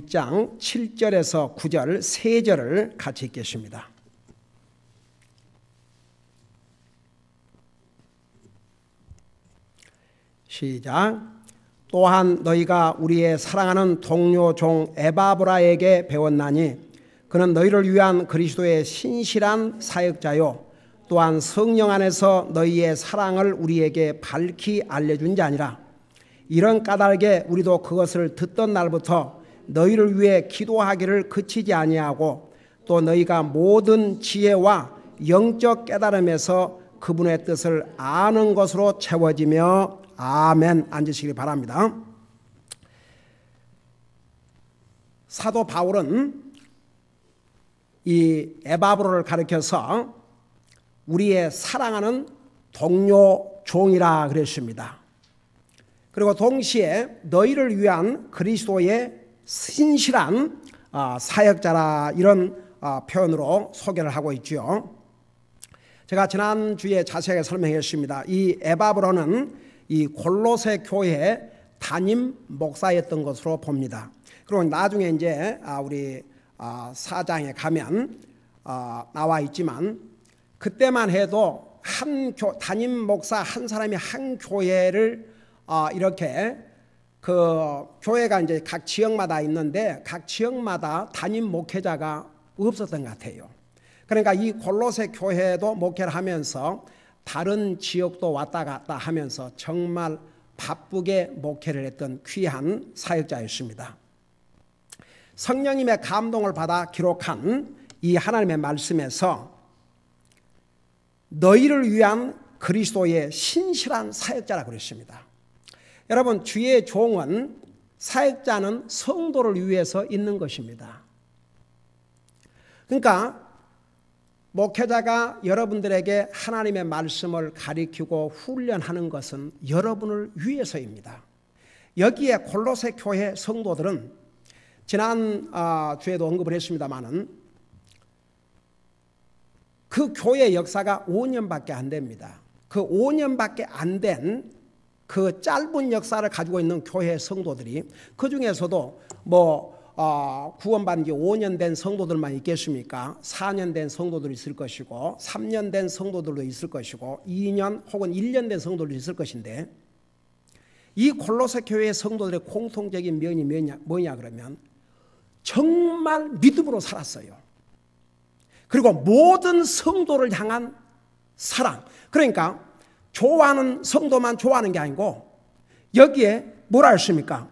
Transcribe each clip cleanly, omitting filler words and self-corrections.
1장 7절에서 9절 3절을 같이 읽겠습니다. 시작. 또한 너희가 우리의 사랑하는 동료 종 에바브라에게 배웠나니 그는 너희를 위한 그리스도의 신실한 사역자요 또한 성령 안에서 너희의 사랑을 우리에게 밝히 알려준 자니라. 이런 까닭에 우리도 그것을 듣던 날부터 너희를 위해 기도하기를 그치지 아니하고 또 너희가 모든 지혜와 영적 깨달음에서 그분의 뜻을 아는 것으로 채워지며 아멘. 앉으시기 바랍니다. 사도 바울은 이 에바브로를 가리켜서 우리의 사랑하는 동료 종이라 그랬습니다. 그리고 동시에 너희를 위한 그리스도의 신실한 사역자라 이런 표현으로 소개를 하고 있죠. 제가 지난주에 자세하게 설명했습니다. 이 에바브로는 이 골로새 교회 담임 목사였던 것으로 봅니다. 그리고 나중에 이제 우리 4장에 가면 나와 있지만 그때만 해도 담임 목사 한 사람이 한 교회를 이렇게 그 교회가 이제 각 지역마다 있는데 각 지역마다 담임 목회자가 없었던 것 같아요. 그러니까 이 골로새 교회도 목회를 하면서 다른 지역도 왔다 갔다 하면서 정말 바쁘게 목회를 했던 귀한 사역자였습니다. 성령님의 감동을 받아 기록한 이 하나님의 말씀에서 너희를 위한 그리스도의 신실한 사역자라고 그랬습니다. 여러분, 주의 종은 사역자는 성도를 위해서 있는 것입니다. 그러니까 목회자가 여러분들에게 하나님의 말씀을 가리키고 훈련하는 것은 여러분을 위해서입니다. 여기에 골로새 교회 성도들은 지난 주에도 언급을 했습니다마는 그 교회 역사가 5년밖에 안 됩니다. 그 5년밖에 안 된 그 짧은 역사를 가지고 있는 교회 성도들이 그 중에서도 구원받은 지 5년 된 성도들만 있겠습니까? 4년 된 성도들이 있을 것이고 3년 된 성도들도 있을 것이고 2년 혹은 1년 된 성도들도 있을 것인데 이 골로새 교회의 성도들의 공통적인 면이 뭐냐 그러면 정말 믿음으로 살았어요. 그리고 모든 성도를 향한 사랑. 그러니까 좋아하는 성도만 좋아하는 게 아니고 여기에 뭐라 했습니까?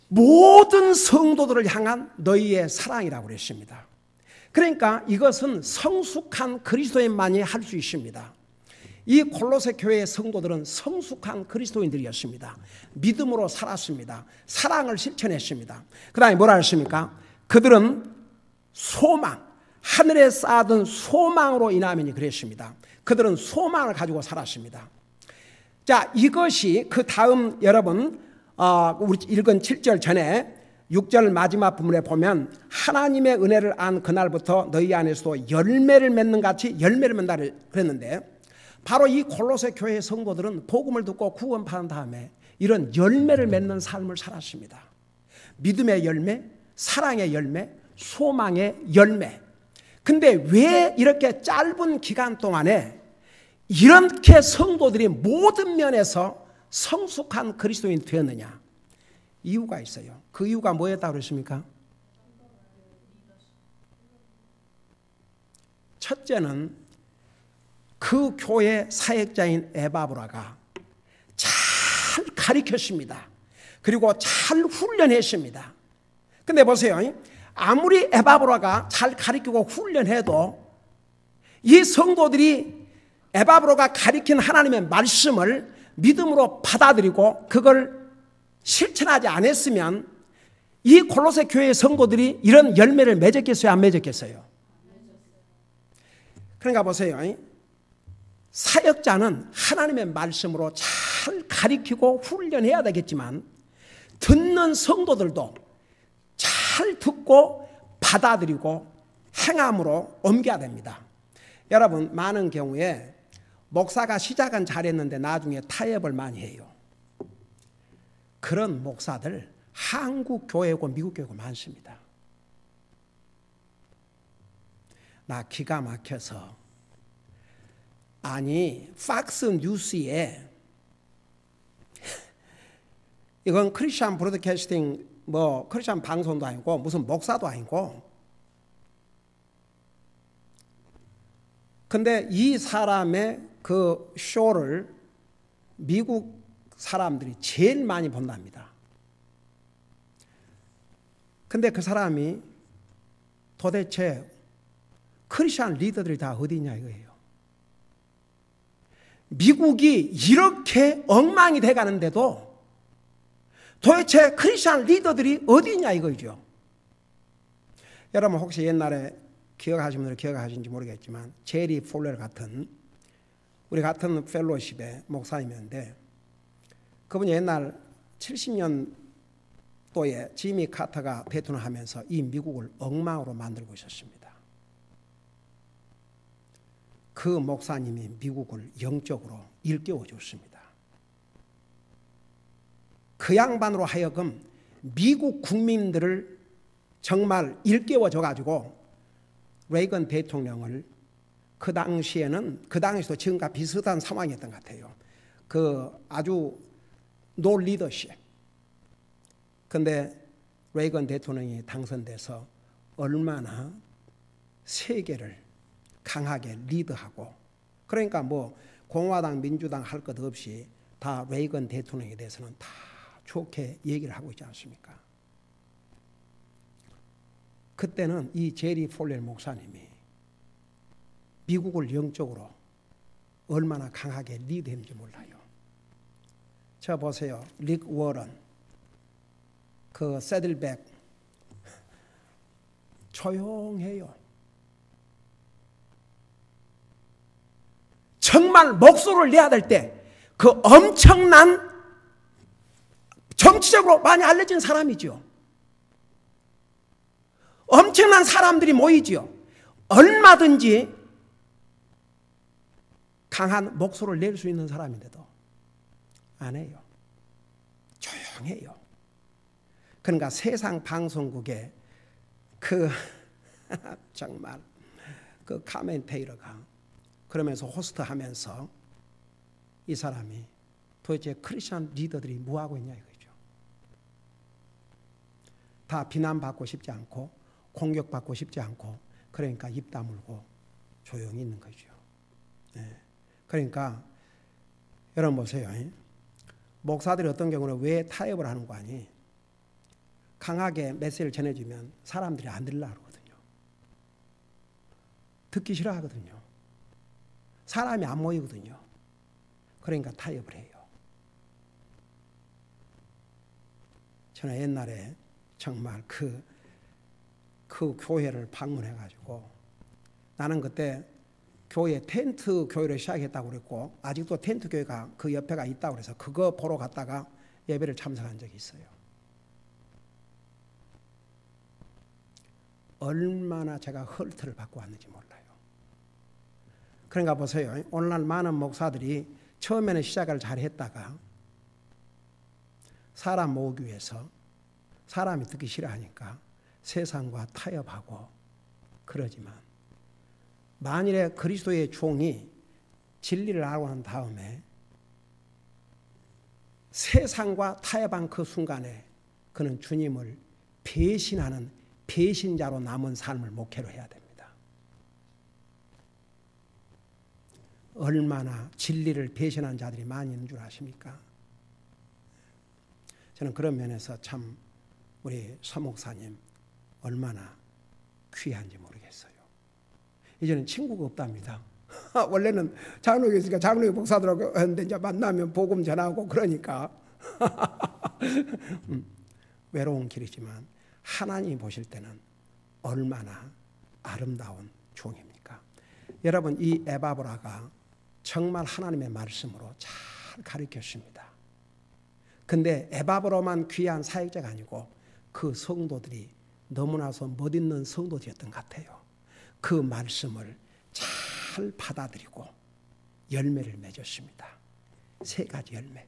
모든 성도들을 향한 너희의 사랑이라고 그랬습니다. 그러니까 이것은 성숙한 그리스도인만이 할 수 있습니다. 이 골로새 교회의 성도들은 성숙한 그리스도인들이었습니다. 믿음으로 살았습니다. 사랑을 실천했습니다. 그 다음에 뭐라 했습니까? 그들은 소망, 하늘에 쌓아둔 소망으로 인하면이 그랬습니다. 그들은 소망을 가지고 살았습니다. 자, 이것이 그 다음 여러분 우리 읽은 7절 전에 6절 마지막 부분에 보면 하나님의 은혜를 안 그날부터 너희 안에서도 열매를 맺는 같이 열매를 맺는다 그랬는데 바로 이 골로새 교회의 성도들은 복음을 듣고 구원받은 다음에 이런 열매를 맺는 삶을 살았습니다. 믿음의 열매, 사랑의 열매, 소망의 열매. 근데 왜 이렇게 짧은 기간 동안에 이렇게 성도들이 모든 면에서 성숙한 그리스도인이 되었느냐? 이유가 있어요. 그 이유가 뭐였다고 그랬습니까? 첫째는 그 교회 사역자인 에바브라가 잘 가르쳤습니다. 그리고 잘 훈련했습니다. 근데 보세요. 아무리 에바브라가 잘 가르치고 훈련해도 이 성도들이 에바브라가 가르친 하나님의 말씀을 믿음으로 받아들이고 그걸 실천하지 않았으면 이 골로새 교회의 성도들이 이런 열매를 맺었겠어요? 안 맺었겠어요? 그러니까 보세요. 사역자는 하나님의 말씀으로 잘 가르치고 훈련해야 되겠지만 듣는 성도들도 잘 듣고 받아들이고 행함으로 옮겨야 됩니다. 여러분, 많은 경우에 목사가 시작은 잘했는데 나중에 타협을 많이 해요. 그런 목사들 한국 교회고 미국 교회고 많습니다. 나 기가 막혀서 아니 팍스 뉴스에 이건 크리스천 브로드캐스팅 뭐 크리스천 방송도 아니고 무슨 목사도 아니고 근데 이 사람의 그 쇼를 미국 사람들이 제일 많이 본답니다. 근데 그 사람이 도대체 크리스천 리더들이 다 어디 있냐 이거예요. 미국이 이렇게 엉망이 돼가는데도 도대체 크리스천 리더들이 어디 있냐 이거죠. 여러분 혹시 옛날에 기억하시는 분들 기억하시는지 모르겠지만 제리 폴러 같은 우리 같은 펠로십의 목사님이었는데 그분이 옛날 70년도에 지미 카터가 대통령 하면서 이 미국을 엉망으로 만들고 있었습니다. 그 목사님이 미국을 영적으로 일깨워 줬습니다. 그 양반으로 하여금 미국 국민들을 정말 일깨워 줘가지고 레이건 대통령을 그 당시에도 지금과 비슷한 상황이었던 것 같아요. 그 아주 노 리더십. 근데 레이건 대통령이 당선돼서 얼마나 세계를 강하게 리드하고 그러니까 뭐 공화당 민주당 할 것 없이 다 레이건 대통령에 대해서는 다 좋게 얘기를 하고 있지 않습니까? 그때는 이 제리 폴렐 목사님이 미국을 영적으로 얼마나 강하게 리드했는지 몰라요. 저 보세요. 릭 워런, 그 새들백 조용해요. 정말 목소리를 내야 될 때 그 엄청난 정치적으로 많이 알려진 사람이죠. 엄청난 사람들이 모이지요. 얼마든지 강한 목소리를 낼 수 있는 사람인데도 안 해요. 조용해요. 그러니까 세상 방송국에 그 정말 그 카멘테이러가 그러면서 호스트하면서 이 사람이 도대체 크리스천 리더들이 뭐하고 있냐 이거죠. 다 비난받고 싶지 않고 공격받고 싶지 않고 그러니까 입 다물고 조용히 있는 거죠. 네. 그러니까 여러분 보세요. 목사들이 어떤 경우는 왜 타협을 하는 거 아니? 강하게 메시지를 전해주면 사람들이 안 들으려고 하거든요. 듣기 싫어하거든요. 사람이 안 모이거든요. 그러니까 타협을 해요. 저는 옛날에 정말 그 교회를 방문해가지고 나는 그때 교회 텐트 교회를 시작했다고 그랬고 아직도 텐트 교회가 그 옆에가 있다고 그래서 그거 보러 갔다가 예배를 참석한 적이 있어요. 얼마나 제가 헐트를 받고 왔는지 몰라요. 그러니까 보세요. 오늘날 많은 목사들이 처음에는 시작을 잘 했다가 사람 모으기 위해서 사람이 듣기 싫어하니까 세상과 타협하고 그러지만 만일에 그리스도의 종이 진리를 알고 난 다음에 세상과 타협한 그 순간에 그는 주님을 배신하는 배신자로 남은 삶을 목회로 해야 됩니다. 얼마나 진리를 배신한 자들이 많이 있는 줄 아십니까? 저는 그런 면에서 참 우리 서 목사님 얼마나 귀한지 모르겠어요. 이제는 친구가 없답니다. 원래는 장로교 있으니까 장로교 목사들하고 했는데 이제 만나면 복음 전하고 그러니까 외로운 길이지만 하나님이 보실 때는 얼마나 아름다운 종입니까? 여러분 이 에바브라가 정말 하나님의 말씀으로 잘 가르쳤습니다. 근데 에바브라만 귀한 사역자가 아니고 그 성도들이 너무나서 멋있는 성도들이었던 것 같아요. 그 말씀을 잘 받아들이고 열매를 맺었습니다. 세 가지 열매,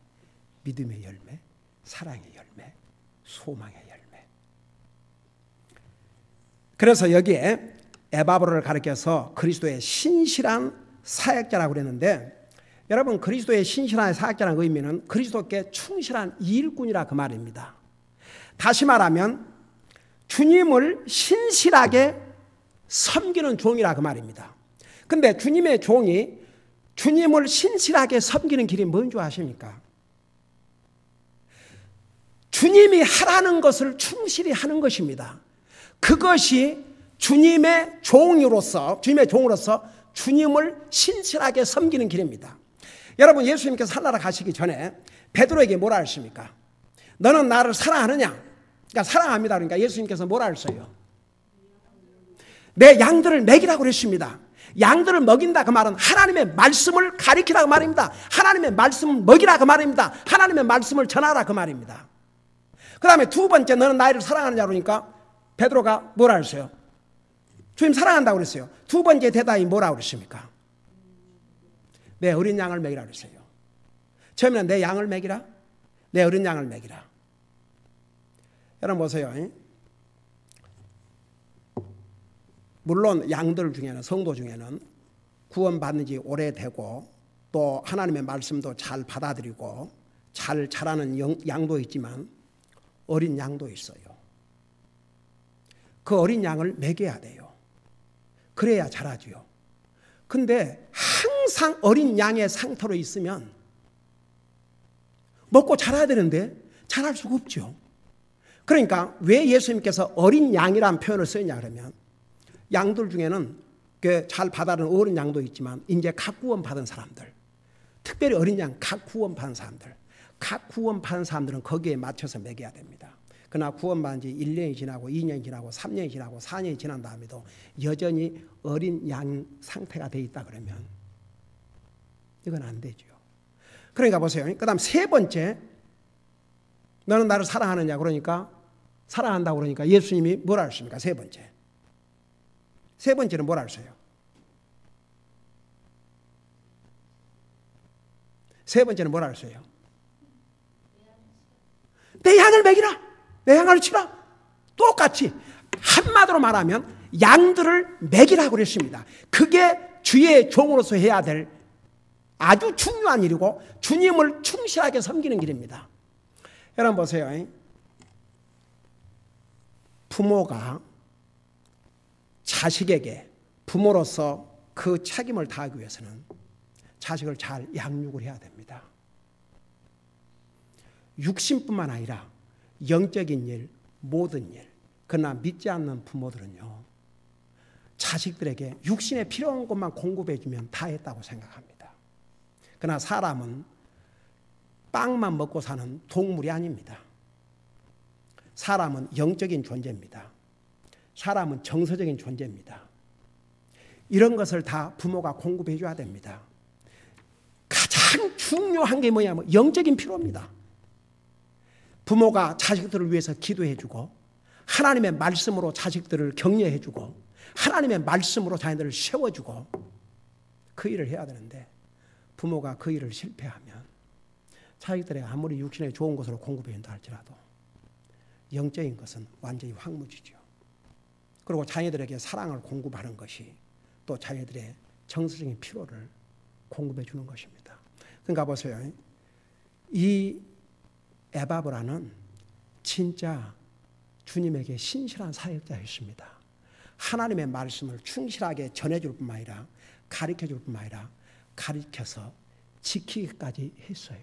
믿음의 열매, 사랑의 열매, 소망의 열매. 그래서 여기에 에바브라를 가리켜서 그리스도의 신실한 사역자라고 그랬는데, 여러분 그리스도의 신실한 사역자라는 의미는 그리스도께 충실한 일꾼이라 그 말입니다. 다시 말하면 주님을 신실하게 섬기는 종이라 그 말입니다. 근데 주님의 종이 주님을 신실하게 섬기는 길이 뭔 줄 아십니까? 주님이 하라는 것을 충실히 하는 것입니다. 그것이 주님의 종으로서 주님을 신실하게 섬기는 길입니다. 여러분 예수님께서 하늘나라 가시기 전에 베드로에게 뭐라 하십니까? 너는 나를 사랑하느냐? 그러니까 사랑합니다. 그러니까 예수님께서 뭐라 하셨어요? 내 양들을 먹이라고 그랬습니다. 양들을 먹인다 그 말은 하나님의 말씀을 가리키라 그 말입니다. 하나님의 말씀을 먹이라 그 말입니다. 하나님의 말씀을 전하라 그 말입니다. 그 다음에 두 번째 너는 나를 사랑하느냐 그러니까 베드로가 뭐라 했어요? 주님 사랑한다고 그랬어요. 두 번째 대답이 뭐라고 그랬습니까? 내 어린 양을 먹이라 그랬어요. 처음에는 내 양을 먹이라, 내 어린 양을 먹이라. 여러분 보세요. 물론 양들 중에는, 성도 중에는 구원받는 지 오래되고 또 하나님의 말씀도 잘 받아들이고 잘 자라는 양도 있지만 어린 양도 있어요. 그 어린 양을 먹여야 돼요. 그래야 자라지요. 근데 항상 어린 양의 상태로 있으면 먹고 자라야 되는데 자랄 수가 없죠. 그러니까 왜 예수님께서 어린 양이라는 표현을 쓰냐 그러면 양들 중에는 잘 받아들이는 어린 양도 있지만 이제 각 구원 받은 사람들, 특별히 어린 양 각 구원 받은 사람들, 각 구원 받은 사람들은 거기에 맞춰서 먹여야 됩니다. 그러나 구원받은 지 1년이 지나고 2년이 지나고 3년이 지나고 4년이 지난 다음에도 여전히 어린 양 상태가 돼 있다 그러면 이건 안 되죠. 그러니까 보세요. 그 다음 세 번째, 너는 나를 사랑하느냐 그러니까 사랑한다고 그러니까 예수님이 뭐라 하십니까? 세 번째는 뭐라 하세요? 세 번째는 뭐라 하세요? 내 양을 먹이라, 내 양을 치라. 똑같이 한마디로 말하면 양들을 먹이라고 그랬습니다. 그게 주의 종으로서 해야 될 아주 중요한 일이고 주님을 충실하게 섬기는 길입니다. 여러분 보세요. 부모가 자식에게 부모로서 그 책임을 다하기 위해서는 자식을 잘 양육을 해야 됩니다. 육신뿐만 아니라 영적인 일, 모든 일. 그러나 믿지 않는 부모들은요, 자식들에게 육신에 필요한 것만 공급해주면 다 했다고 생각합니다. 그러나 사람은 빵만 먹고 사는 동물이 아닙니다. 사람은 영적인 존재입니다. 사람은 정서적인 존재입니다. 이런 것을 다 부모가 공급해 줘야 됩니다. 가장 중요한 게 뭐냐면 영적인 필요입니다. 부모가 자식들을 위해서 기도해 주고 하나님의 말씀으로 자식들을 격려해 주고 하나님의 말씀으로 자녀들을 세워주고 그 일을 해야 되는데 부모가 그 일을 실패하면 자식들에게 아무리 육신에 좋은 것으로 공급해 준다 할지라도 영적인 것은 완전히 황무지죠. 그리고 자녀들에게 사랑을 공급하는 것이 또 자녀들의 정서적인 필요를 공급해 주는 것입니다. 그러니까 보세요. 이 에바브라는 진짜 주님에게 신실한 사역자였습니다. 하나님의 말씀을 충실하게 전해줄 뿐만 아니라 가르쳐줄 뿐만 아니라 가르쳐서 지키기까지 했어요.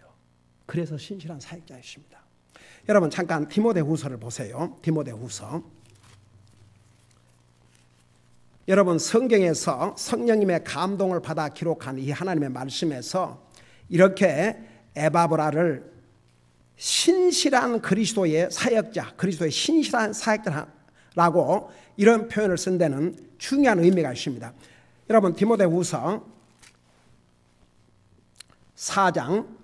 그래서 신실한 사역자였습니다. 여러분 잠깐 디모데후서를 보세요. 디모데후서. 여러분 성경에서 성령님의 감동을 받아 기록한 이 하나님의 말씀에서 이렇게 에바브라를 신실한 그리스도의 사역자, 그리스도의 신실한 사역자라고 이런 표현을 쓴 데는 중요한 의미가 있습니다. 여러분 디모데후서 4장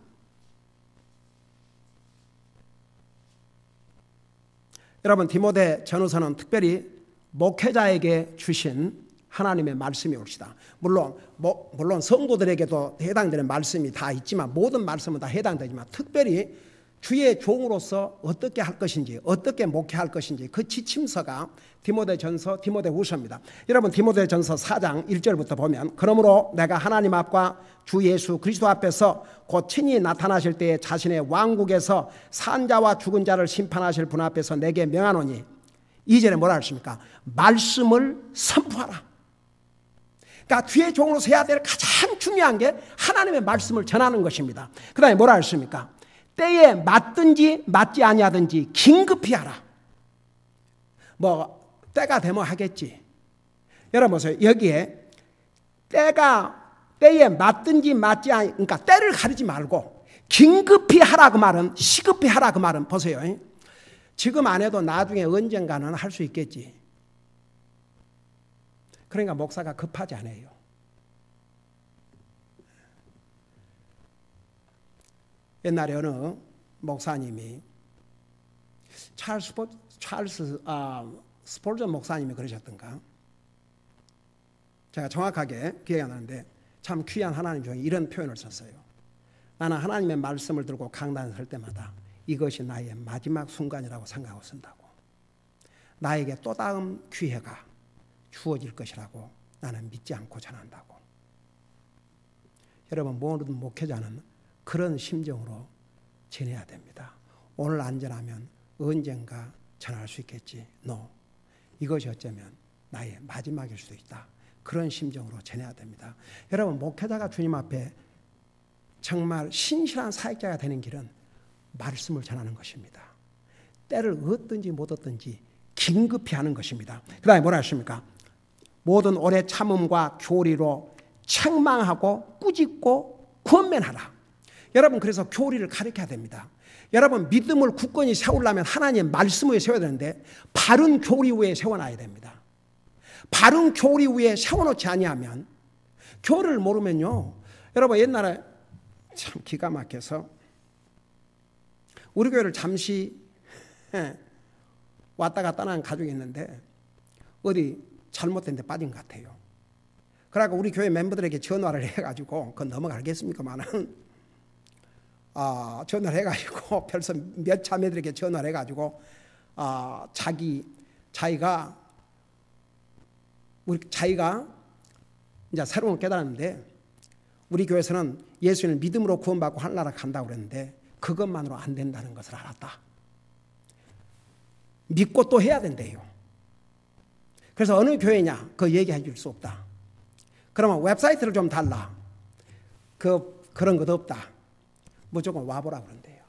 여러분 디모데 전후서는 특별히 목회자에게 주신 하나님의 말씀이 옵시다. 물론 성도들에게도 해당되는 말씀이 다 있지만 모든 말씀은 다 해당되지만 특별히 주의 종으로서 어떻게 할 것인지, 어떻게 목회할 것인지 그 지침서가 디모데전서, 디모데후서입니다. 여러분 디모데전서 4장 1절부터 보면 그러므로 내가 하나님 앞과 주 예수 그리스도 앞에서 곧 친히 나타나실 때에 자신의 왕국에서 산 자와 죽은 자를 심판하실 분 앞에서 내게 명하노니 2절에 뭐라 하십니까? 말씀을 선포하라. 그러니까 주의 종으로서 해야 될 가장 중요한 게 하나님의 말씀을 전하는 것입니다. 그 다음에 뭐라 했습니까? 때에 맞든지 맞지 아니하든지 긴급히 하라. 뭐 때가 되면 하겠지. 여러분 보세요. 여기에 때에 맞든지 맞지 아니, 그러니까 때를 가리지 말고 긴급히 하라 그 말은, 시급히 하라 그 말은 보세요. 지금 안 해도 나중에 언젠가는 할 수 있겠지. 그러니까 목사가 급하지 않아요. 옛날에 어느 목사님이 찰스 스폴전 목사님이 그러셨던가, 제가 정확하게 기억이 안 나는데 참 귀한 하나님 중에 이런 표현을 썼어요. 나는 하나님의 말씀을 들고 강단에 설 때마다 이것이 나의 마지막 순간이라고 생각하고 쓴다고. 나에게 또 다음 기회가 주어질 것이라고 나는 믿지 않고 전한다고. 여러분 모든 목회자는 그런 심정으로 지내야 됩니다. 오늘 안 전하면 언젠가 전할 수 있겠지. 이것이 어쩌면 나의 마지막일 수도 있다. 그런 심정으로 지내야 됩니다. 여러분 목회자가 주님 앞에 정말 신실한 사역자가 되는 길은 말씀을 전하는 것입니다. 때를 얻든지 못 얻든지 긴급히 하는 것입니다. 그 다음에 뭐라 하십니까? 모든 오래 참음과 교리로 책망하고 꾸짖고 권면하라. 여러분 그래서 교리를 가르쳐야 됩니다. 여러분 믿음을 굳건히 세우려면 하나님의 말씀 위에 세워야 되는데 바른 교리 위에 세워놔야 됩니다. 바른 교리 위에 세워놓지 아니하면, 교리를 모르면요, 여러분 옛날에 참 기가 막혀서 우리 교회를 잠시 왔다 갔다 하는 가족이 있는데 어디 잘못된 데 빠진 것 같아요. 그러니까 우리 교회 멤버들에게 전화를 해가지고, 그건 넘어가겠습니까만은 전화를 해가지고 벌써 몇 자매들에게 전화를 해가지고 자기가 이제 새로운 깨달았는데 우리 교회에서는 예수님을 믿음으로 구원받고 하늘나라 간다고 그랬는데 그것만으로 안 된다는 것을 알았다. 믿고 또 해야 된대요. 그래서 어느 교회냐 그거 얘기해 줄 수 없다. 그러면 웹사이트를 좀 달라. 그런 것도 없다. 무조건 와보라 그런대요.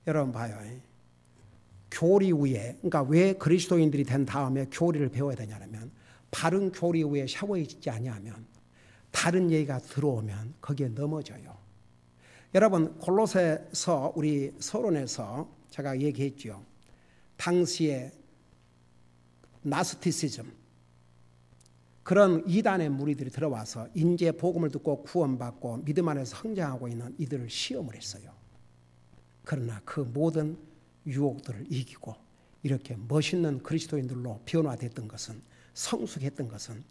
여러분 봐요. 교리 위에, 그러니까 왜 그리스도인들이 된 다음에 교리를 배워야 되냐면 바른 교리 위에 세워있지 아니하면 다른 얘기가 들어오면 거기에 넘어져요. 여러분 골로새서 우리 서론에서 제가 얘기했죠. 당시에 나스티시즘, 그런 이단의 무리들이 들어와서 인제 복음을 듣고 구원받고 믿음 안에서 성장하고 있는 이들을 시험을 했어요. 그러나 그 모든 유혹들을 이기고 이렇게 멋있는 그리스도인들로 변화됐던 것은, 성숙했던 것은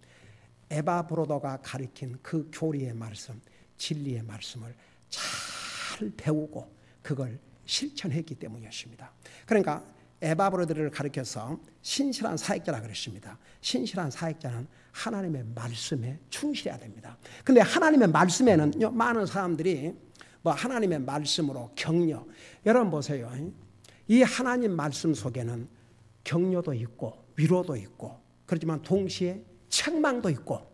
에바브로도가 가리킨 그 교리의 말씀, 진리의 말씀을 잘 배우고 그걸 실천했기 때문이었습니다. 그러니까 에바브로도를 가리켜서 신실한 사역자라 그랬습니다. 신실한 사역자는 하나님의 말씀에 충실해야 됩니다. 그런데 하나님의 말씀에는 많은 사람들이 하나님의 말씀으로 격려, 여러분 보세요. 이 하나님 말씀 속에는 격려도 있고 위로도 있고 그렇지만 동시에 책망도 있고,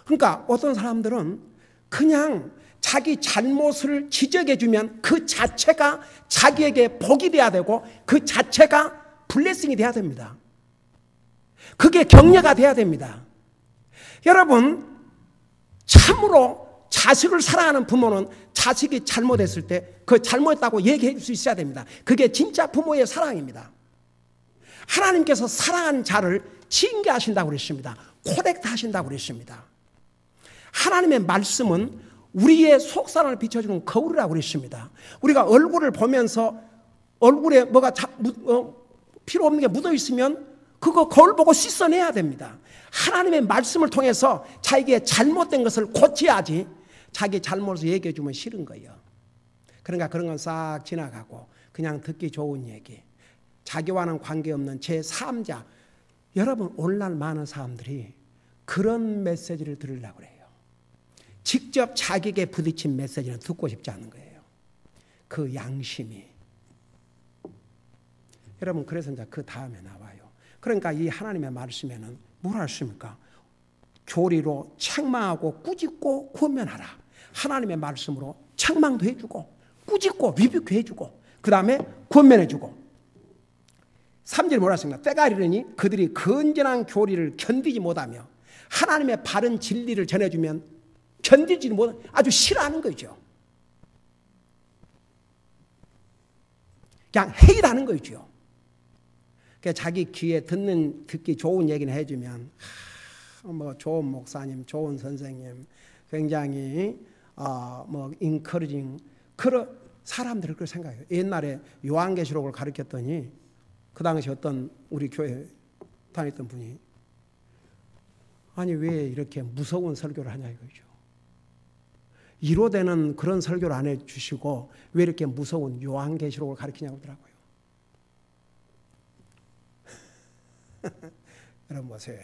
그러니까 어떤 사람들은 그냥 자기 잘못을 지적해주면 그 자체가 자기에게 복이 돼야 되고 그 자체가 블레싱이 돼야 됩니다. 그게 격려가 돼야 됩니다. 여러분 참으로 자식을 사랑하는 부모는 자식이 잘못했을 때 그 잘못했다고 얘기해 줄 수 있어야 됩니다. 그게 진짜 부모의 사랑입니다. 하나님께서 사랑하는 자를 징계하신다고 그랬습니다. 코렉트 하신다고 그랬습니다. 하나님의 말씀은 우리의 속사람을 비춰주는 거울이라고 그랬습니다. 우리가 얼굴을 보면서 얼굴에 뭐가 필요 없는 게 묻어 있으면 그거 거울 보고 씻어내야 됩니다. 하나님의 말씀을 통해서 자기의 잘못된 것을 고쳐야지, 자기 잘못을 얘기해 주면 싫은 거예요. 그러니까 그런 건 싹 지나가고 그냥 듣기 좋은 얘기, 자기와는 관계없는 제3자. 여러분, 오늘날 많은 사람들이 그런 메시지를 들으려고 그래요. 직접 자기에게 부딪힌 메시지는 듣고 싶지 않은 거예요. 그 양심이. 여러분, 그래서 이제 그 다음에 나와요. 그러니까 이 하나님의 말씀에는 뭐라 했습니까? 교리로 책망하고 꾸짖고 권면하라. 하나님의 말씀으로 책망도 해주고 꾸짖고 리뷰도 해주고 그 다음에 권면해주고. 3절에 뭐라 했습니까? 때가 이르니 그들이 건전한 교리를 견디지 못하며 하나님의 바른 진리를 전해주면 견디지 못하고 아주 싫어하는 거죠. 그냥 헤이라는 거죠. 그러니까 자기 귀에 듣기 좋은 얘기는 해주면 뭐 좋은 목사님, 좋은 선생님, 굉장히 인커리징, 그런 사람들을 그렇게 생각해요. 옛날에 요한계시록을 가르쳤더니 그 당시 어떤 우리 교회 다녔던 분이 아니 왜 이렇게 무서운 설교를 하냐 이거죠. 이로되는 그런 설교를 안 해주시고 왜 이렇게 무서운 요한계시록을 가르치냐고 하더라고요. 여러분 보세요.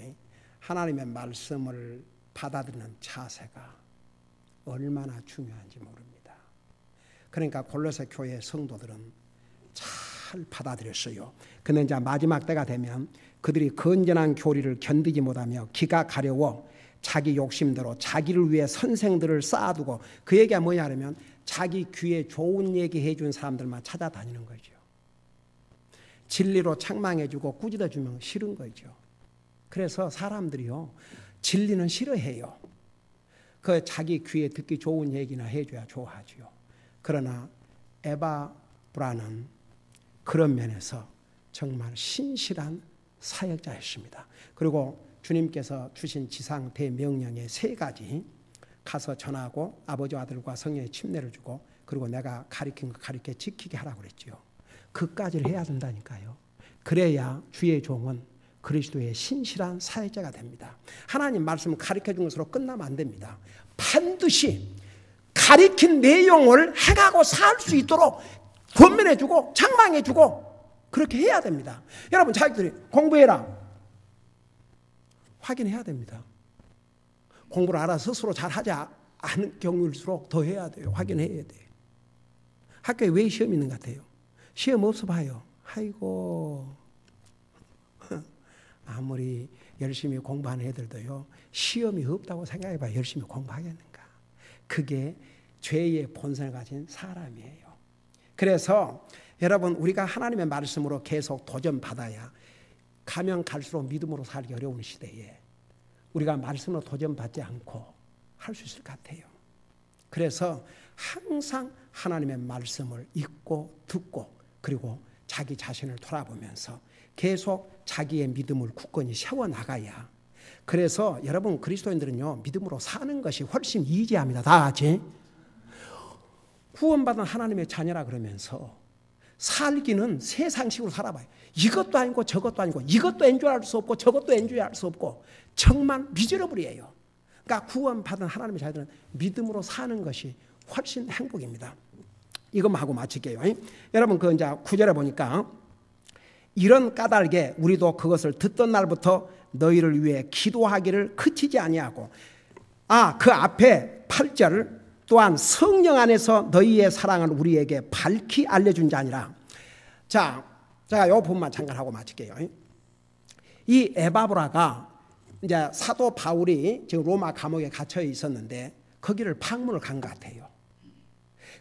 하나님의 말씀을 받아들이는 자세가 얼마나 중요한지 모릅니다. 그러니까 골로새 교회 성도들은 잘 받아들였어요. 근데 이제 마지막 때가 되면 그들이 건전한 교리를 견디지 못하며 기가 가려워 자기 욕심대로 자기를 위해 선생들을 쌓아두고, 그 얘기가 뭐냐면 자기 귀에 좋은 얘기 해준 사람들만 찾아다니는 거죠. 진리로 책망해주고 꾸짖어주면 싫은 거죠. 그래서 사람들이요, 진리는 싫어해요. 그 자기 귀에 듣기 좋은 얘기나 해줘야 좋아하죠. 그러나 에바 브라는 그런 면에서 정말 신실한 사역자였습니다. 그리고 주님께서 주신 지상 대명령의 3가지, 가서 전하고 아버지와 아들과 성령의 침례를 주고 그리고 내가 가르친 거 가르쳐 지키게 하라고 그랬죠. 그까지를 해야 된다니까요. 그래야 주의 종은 그리스도의 신실한 사역자가 됩니다. 하나님 말씀을 가르쳐준 것으로 끝나면 안 됩니다. 반드시 가르친 내용을 해가고 살 수 있도록 권면해주고 책망해주고 그렇게 해야 됩니다. 여러분, 자기들이 공부해라 확인해야 됩니다. 공부를 알아 스스로 잘하지 않은 경우일수록 더 해야 돼요. 확인해야 돼요. 학교에 왜 시험 있는 것 같아요? 시험 없어 봐요. 아이고, 아무리 열심히 공부하는 애들도요, 시험이 없다고 생각해봐 열심히 공부하겠는가? 그게 죄의 본성을 가진 사람이에요. 그래서 여러분, 우리가 하나님의 말씀으로 계속 도전받아야 가면 갈수록 믿음으로 살기 어려운 시대에 우리가 말씀으로 도전받지 않고 할 수 있을 것 같아요. 그래서 항상 하나님의 말씀을 읽고 듣고 그리고 자기 자신을 돌아보면서 계속 자기의 믿음을 굳건히 세워나가야. 그래서 여러분, 그리스도인들은요, 믿음으로 사는 것이 훨씬 이지합니다. 다 같이 구원받은 하나님의 자녀라 그러면서 살기는 세상식으로 살아봐요. 이것도 아니고 저것도 아니고 이것도 엔조이할 수 없고 저것도 엔조이할 수 없고 정말 미저러블이에요. 그러니까 구원받은 하나님의 자녀들은 믿음으로 사는 것이 훨씬 행복입니다. 이것만 하고 마칠게요. 여러분, 그 이제 9절에 보니까 이런 까닭에 우리도 그것을 듣던 날부터 너희를 위해 기도하기를 그치지 아니하고, 그 앞에 8절 또한 성령 안에서 너희의 사랑을 우리에게 밝히 알려준 자니라. 자, 제가 이 부분만 잠깐 하고 마칠게요. 이 에바브라가 이제 사도 바울이 지금 로마 감옥에 갇혀 있었는데 거기를 방문을 간 것 같아요.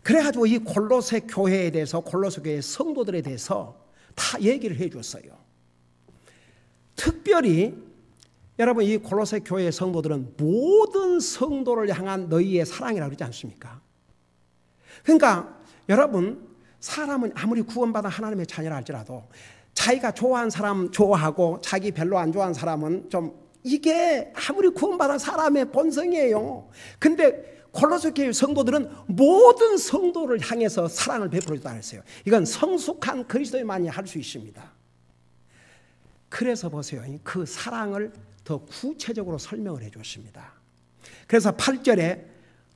그래가지고 이 골로새 교회에 대해서, 골로새 교회 성도들에 대해서 다 얘기를 해줬어요. 특별히 여러분, 이 골로새 교회의 성도들은 모든 성도를 향한 너희의 사랑이라고 그러지 않습니까? 그러니까 여러분, 사람은 아무리 구원받은 하나님의 자녀라 할지라도 자기가 좋아하는 사람 좋아하고 자기 별로 안 좋아하는 사람은 좀, 이게 아무리 구원받은 사람의 본성이에요. 근데 골로새 교회 성도들은 모든 성도를 향해서 사랑을 베풀어줬다 했어요. 이건 성숙한 그리스도인만이 할 수 있습니다. 그래서 보세요. 그 사랑을 더 구체적으로 설명을 해줬습니다. 그래서 8절에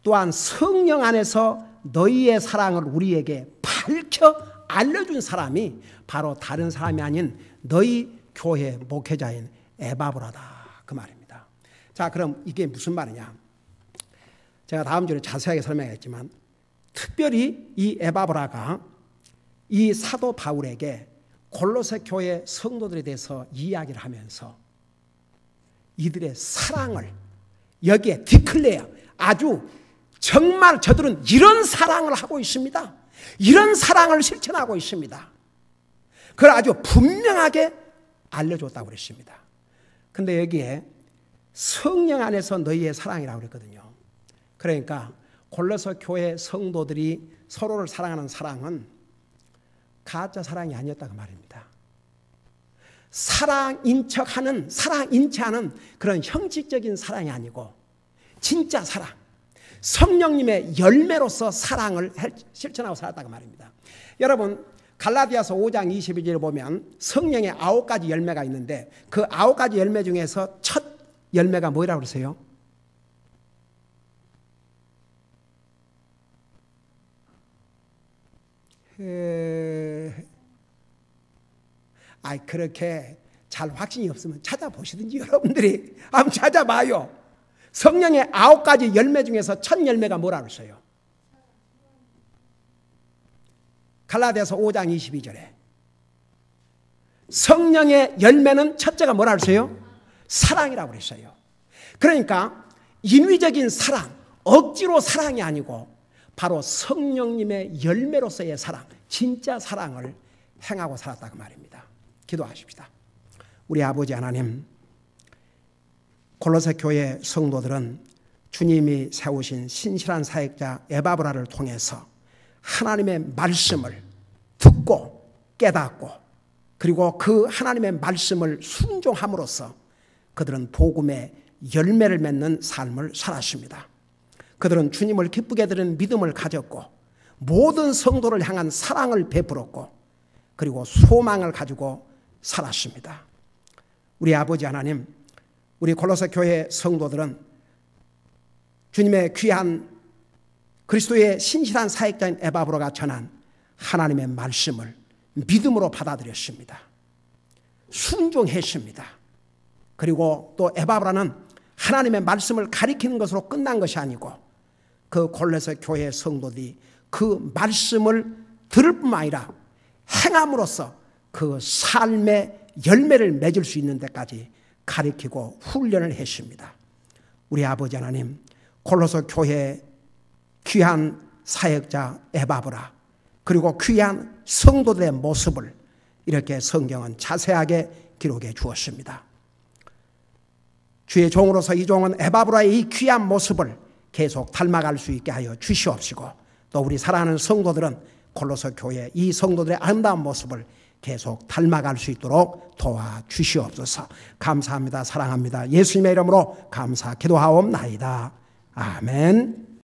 또한 성령 안에서 너희의 사랑을 우리에게 밝혀 알려준 사람이 바로 다른 사람이 아닌 너희 교회 목회자인 에바브라다, 그 말입니다. 자, 그럼 이게 무슨 말이냐? 제가 다음 주에 자세하게 설명했지만 특별히 이 에바브라가 이 사도 바울에게 골로새 교회 성도들에 대해서 이야기를 하면서 이들의 사랑을 여기에 디클레어, 아주 정말 저들은 이런 사랑을 하고 있습니다. 이런 사랑을 실천하고 있습니다. 그걸 아주 분명하게 알려줬다고 그랬습니다. 근데 여기에 성령 안에서 너희의 사랑이라고 그랬거든요. 그러니까 골로새 교회 성도들이 서로를 사랑하는 사랑은 가짜 사랑이 아니었다고 말입니다. 사랑인 척하는, 사랑인 체하는 그런 형식적인 사랑이 아니고 진짜 사랑, 성령님의 열매로서 사랑을 실천하고 살았다고 말입니다. 여러분, 갈라디아서 5장 22절에 보면 성령의 9가지 열매가 있는데 그 9가지 열매 중에서 첫 열매가 뭐라고 그러세요? 그렇게 잘 확신이 없으면 찾아보시든지 여러분들이 한번 찾아봐요. 성령의 9가지 열매 중에서 첫 열매가 뭐라고 했어요? 갈라디아서 5장 22절에 성령의 열매는 첫째가 뭐라고 했어요? 사랑이라고 그랬어요. 그러니까 인위적인 사랑, 억지로 사랑이 아니고 바로 성령님의 열매로서의 사랑, 진짜 사랑을 행하고 살았다고 말입니다. 기도하십시다. 우리 아버지 하나님, 골로새 교회 성도들은 주님이 세우신 신실한 사역자 에바브라를 통해서 하나님의 말씀을 듣고 깨닫고 그리고 그 하나님의 말씀을 순종함으로써 그들은 복음의 열매를 맺는 삶을 살았습니다. 그들은 주님을 기쁘게 드리는 믿음을 가졌고 모든 성도를 향한 사랑을 베풀었고 그리고 소망을 가지고 살았습니다. 우리 아버지 하나님, 우리 골로새 교회 성도들은 주님의 귀한 그리스도의 신실한 사역자인 에바브라가 전한 하나님의 말씀을 믿음으로 받아들였습니다. 순종했습니다. 그리고 또 에바브라는 하나님의 말씀을 가리키는 것으로 끝난 것이 아니고 그 골로새 교회 성도들이 그 말씀을 들을 뿐만 아니라 행함으로써 그 삶의 열매를 맺을 수 있는 데까지 가리키고 훈련을 했습니다. 우리 아버지 하나님, 골로새 교회 귀한 사역자 에바브라 그리고 귀한 성도들의 모습을 이렇게 성경은 자세하게 기록해 주었습니다. 주의 종으로서 이 종은 에바브라의 이 귀한 모습을 계속 닮아갈 수 있게 하여 주시옵시고 또 우리 사랑하는 성도들은 골로새 교회 이 성도들의 아름다운 모습을 계속 닮아갈 수 있도록 도와주시옵소서. 감사합니다. 사랑합니다. 예수님의 이름으로 감사 기도하옵나이다. 아멘.